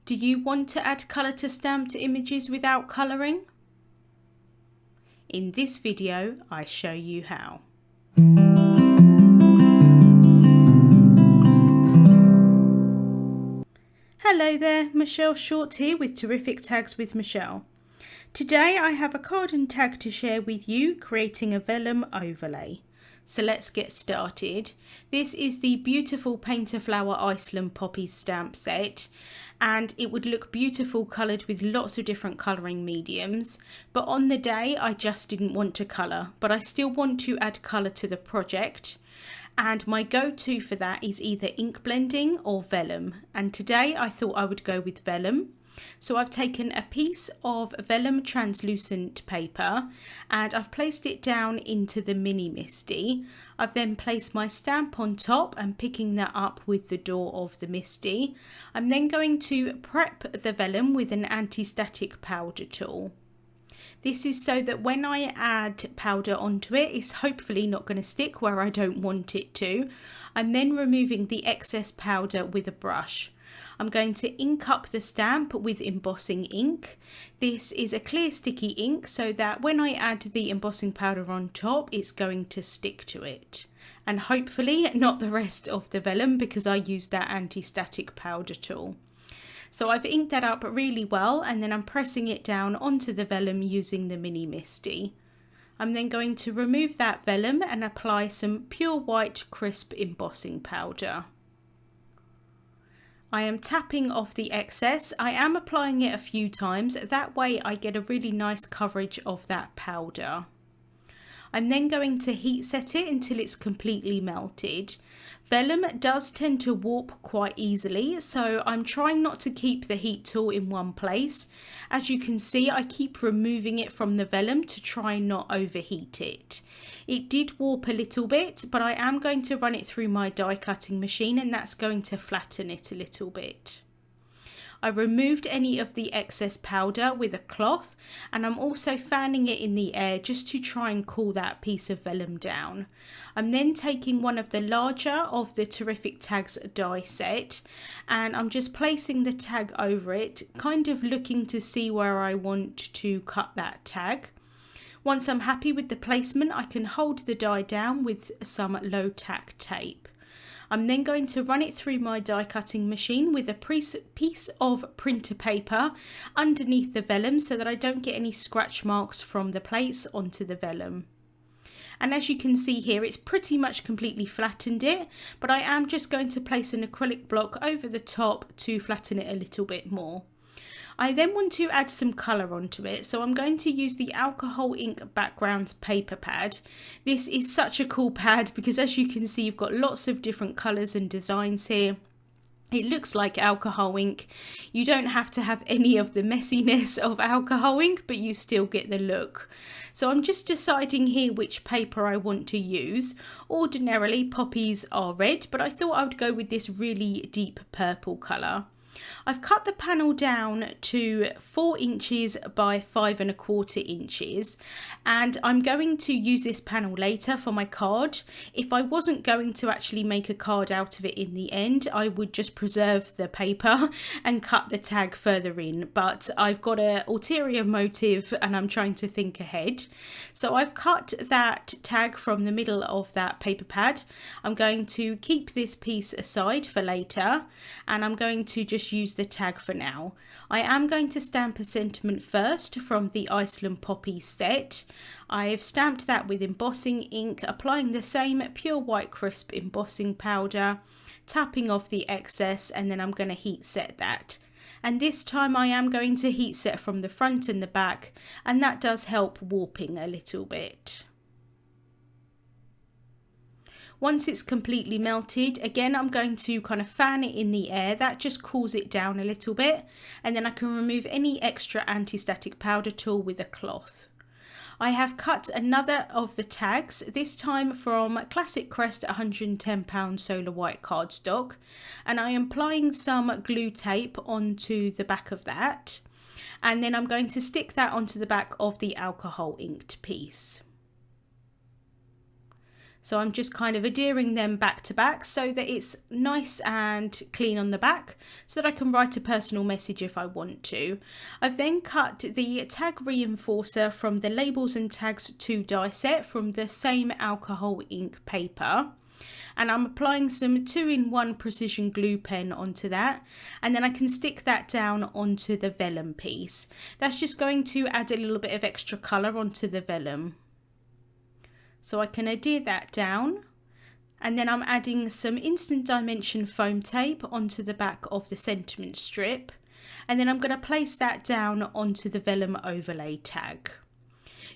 Do you want to add colour to stamped images without colouring? In this video, I show you how. Hello there, Michelle Short here with Terrific Tags with Michelle. Today I have a card and tag to share with you, creating a vellum overlay. So let's get started. This is the beautiful Painter Flower Iceland Poppies stamp set, and it would look beautiful coloured with lots of different colouring mediums, but on the day I just didn't want to colour, but I still want to add colour to the project. And my go-to for that is either ink blending or vellum, and today I thought I would go with vellum. So I've taken a piece of Vellum Translucent Paper and I've placed it down into the mini MISTI. I've then placed my stamp on top and picking that up with the door of the MISTI. I'm then going to prep the vellum with an anti-static powder tool. This is so that when I add powder onto it, it's hopefully not going to stick where I don't want it to. I'm then removing the excess powder with a brush. I'm going to ink up the stamp with Embossing Ink. This is a clear sticky ink so that when I add the embossing powder on top, it's going to stick to it. And hopefully not the rest of the vellum because I used that anti-static powder tool. So I've inked that up really well and then I'm pressing it down onto the vellum using the mini MISTI. I'm then going to remove that vellum and apply some pure white crisp embossing powder. I am tapping off the excess. I am applying it a few times, that way I get a really nice coverage of that powder. I'm then going to heat set it until it's completely melted. Vellum does tend to warp quite easily, so I'm trying not to keep the heat tool in one place. As you can see, I keep removing it from the vellum to try not overheat it. It did warp a little bit, but I am going to run it through my die cutting machine and that's going to flatten it a little bit. I removed any of the excess powder with a cloth and I'm also fanning it in the air just to try and cool that piece of vellum down. I'm then taking one of the larger of the Terrific Tags die set and I'm just placing the tag over it, kind of looking to see where I want to cut that tag. Once I'm happy with the placement, I can hold the die down with some low tack tape. I'm then going to run it through my die cutting machine with a piece of printer paper underneath the vellum so that I don't get any scratch marks from the plates onto the vellum. And as you can see here, it's pretty much completely flattened it, but I am just going to place an acrylic block over the top to flatten it a little bit more. I then want to add some colour onto it, so I'm going to use the alcohol ink background paper pad. This is such a cool pad because as you can see, you've got lots of different colours and designs here. It looks like alcohol ink. You don't have to have any of the messiness of alcohol ink, but you still get the look. So I'm just deciding here which paper I want to use. Ordinarily poppies are red, but I thought I would go with this really deep purple colour. I've cut the panel down to 4 inches by 5 1/4 inches and I'm going to use this panel later for my card. If I wasn't going to actually make a card out of it in the end, I would just preserve the paper and cut the tag further in, but I've got an ulterior motive and I'm trying to think ahead. So I've cut that tag from the middle of that paper pad. I'm going to keep this piece aside for later and I'm going to just use the tag for now. I am going to stamp a sentiment first from the Iceland Poppies set. I have stamped that with embossing ink, applying the same pure white crisp embossing powder, tapping off the excess, and then I'm going to heat set that. And this time I am going to heat set from the front and the back, and that does help warping a little bit. Once it's completely melted, again, I'm going to kind of fan it in the air. That just cools it down a little bit. And then I can remove any extra anti-static powder tool with a cloth. I have cut another of the tags, this time from Classic Crest 110 solar white cardstock. And I am applying some glue tape onto the back of that. And then I'm going to stick that onto the back of the alcohol inked piece. So I'm just kind of adhering them back to back so that it's nice and clean on the back so that I can write a personal message if I want to. I've then cut the tag reinforcer from the Labels and Tags 2 die set from the same alcohol ink paper. And I'm applying some 2-in-1 precision glue pen onto that, and then I can stick that down onto the vellum piece. That's just going to add a little bit of extra colour onto the vellum. So I can adhere that down, and then I'm adding some instant dimension foam tape onto the back of the sentiment strip, and then I'm going to place that down onto the vellum overlay tag.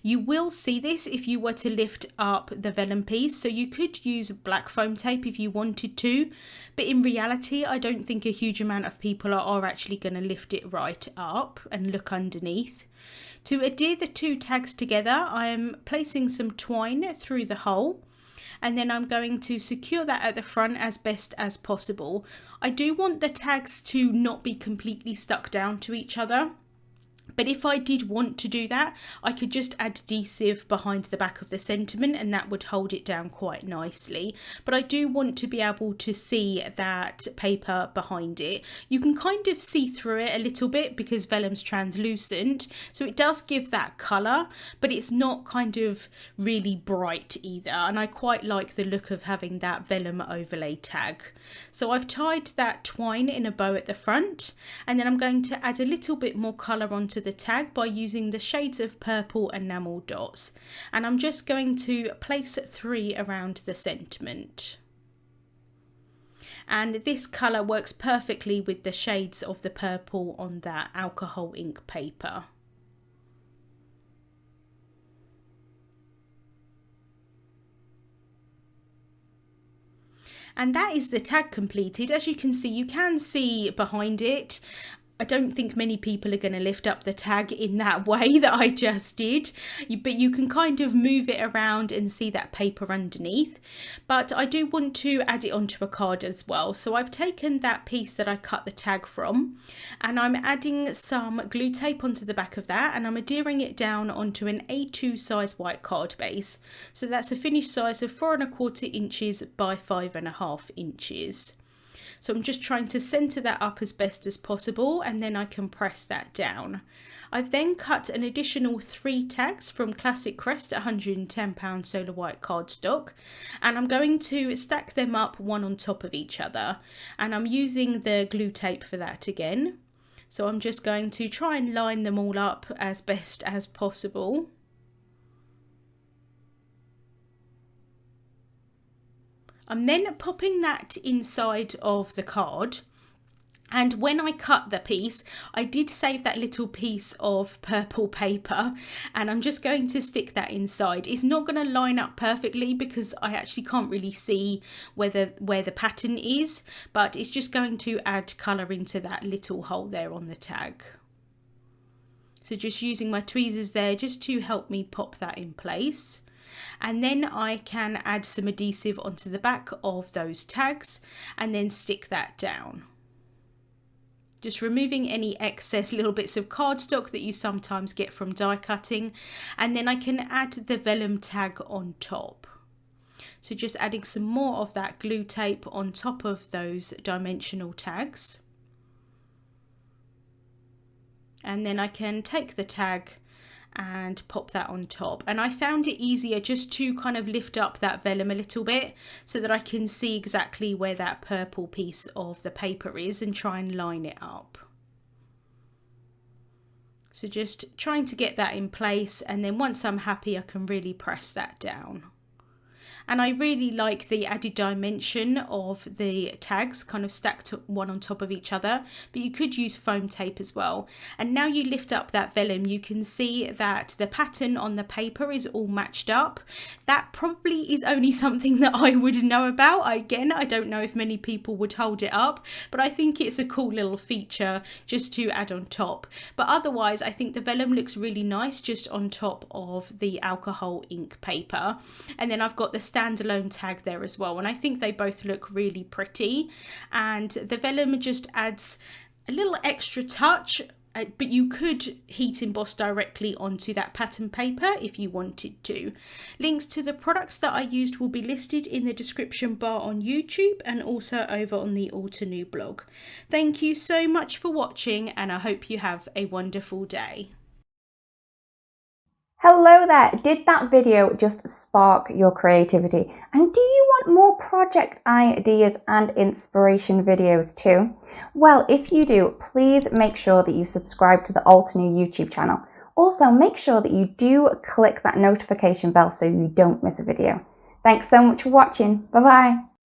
You will see this if you were to lift up the vellum piece, so you could use black foam tape if you wanted to, but in reality I don't think a huge amount of people are actually going to lift it right up and look underneath. To adhere the two tags together, I am placing some twine through the hole, and then I'm going to secure that at the front as best as possible. I do want the tags to not be completely stuck down to each other, but if I did want to do that, I could just add adhesive behind the back of the sentiment and that would hold it down quite nicely. But I do want to be able to see that paper behind it. You can kind of see through it a little bit because vellum's translucent, so it does give that colour, but it's not kind of really bright either, and I quite like the look of having that vellum overlay tag. So I've tied that twine in a bow at the front, and then I'm going to add a little bit more colour onto the tag by using the shades of purple enamel dots, and I'm just going to place 3 around the sentiment. And this colour works perfectly with the shades of the purple on that alcohol ink paper. And that is the tag completed. As you can see behind it. I don't think many people are going to lift up the tag in that way that I just did, but you can kind of move it around and see that paper underneath. But I do want to add it onto a card as well. So I've taken that piece that I cut the tag from, and I'm adding some glue tape onto the back of that, and I'm adhering it down onto an A2 size white card base. So that's a finished size of 4¼ inches by 5½ inches. So I'm just trying to centre that up as best as possible, and then I can press that down. I've then cut an additional 3 tags from Classic Crest £110 solar white cardstock, and I'm going to stack them up one on top of each other, and I'm using the glue tape for that again. So I'm just going to try and line them all up as best as possible. I'm then popping that inside of the card, and when I cut the piece I did save that little piece of purple paper, and I'm just going to stick that inside. It's not going to line up perfectly because I actually can't really see where the pattern is, but it's just going to add colour into that little hole there on the tag. So just using my tweezers there just to help me pop that in place. And then I can add some adhesive onto the back of those tags and then stick that down. Just removing any excess little bits of cardstock that you sometimes get from die cutting, and then I can add the vellum tag on top. So just adding some more of that glue tape on top of those dimensional tags. And then I can take the tag and pop that on top, and I found it easier just to kind of lift up that vellum a little bit so that I can see exactly where that purple piece of the paper is and try and line it up. So just trying to get that in place, and then once I'm happy I can really press that down. And I really like the added dimension of the tags kind of stacked one on top of each other, but you could use foam tape as well. And now you lift up that vellum, you can see that the pattern on the paper is all matched up. That probably is only something that I would know about. Again, I don't know if many people would hold it up, but I think it's a cool little feature just to add on top. But otherwise, I think the vellum looks really nice just on top of the alcohol ink paper. And then I've got the standalone tag there as well, and I think they both look really pretty, and the vellum just adds a little extra touch but you could heat emboss directly onto that pattern paper if you wanted to. Links to the products that I used will be listed in the description bar on YouTube and also over on the Altenew blog. Thank you so much for watching, and I hope you have a wonderful day. Hello there! Did that video just spark your creativity? And do you want more project ideas and inspiration videos too? Well, if you do, please make sure that you subscribe to the Altenew YouTube channel. Also, make sure that you do click that notification bell so you don't miss a video. Thanks so much for watching. Bye bye!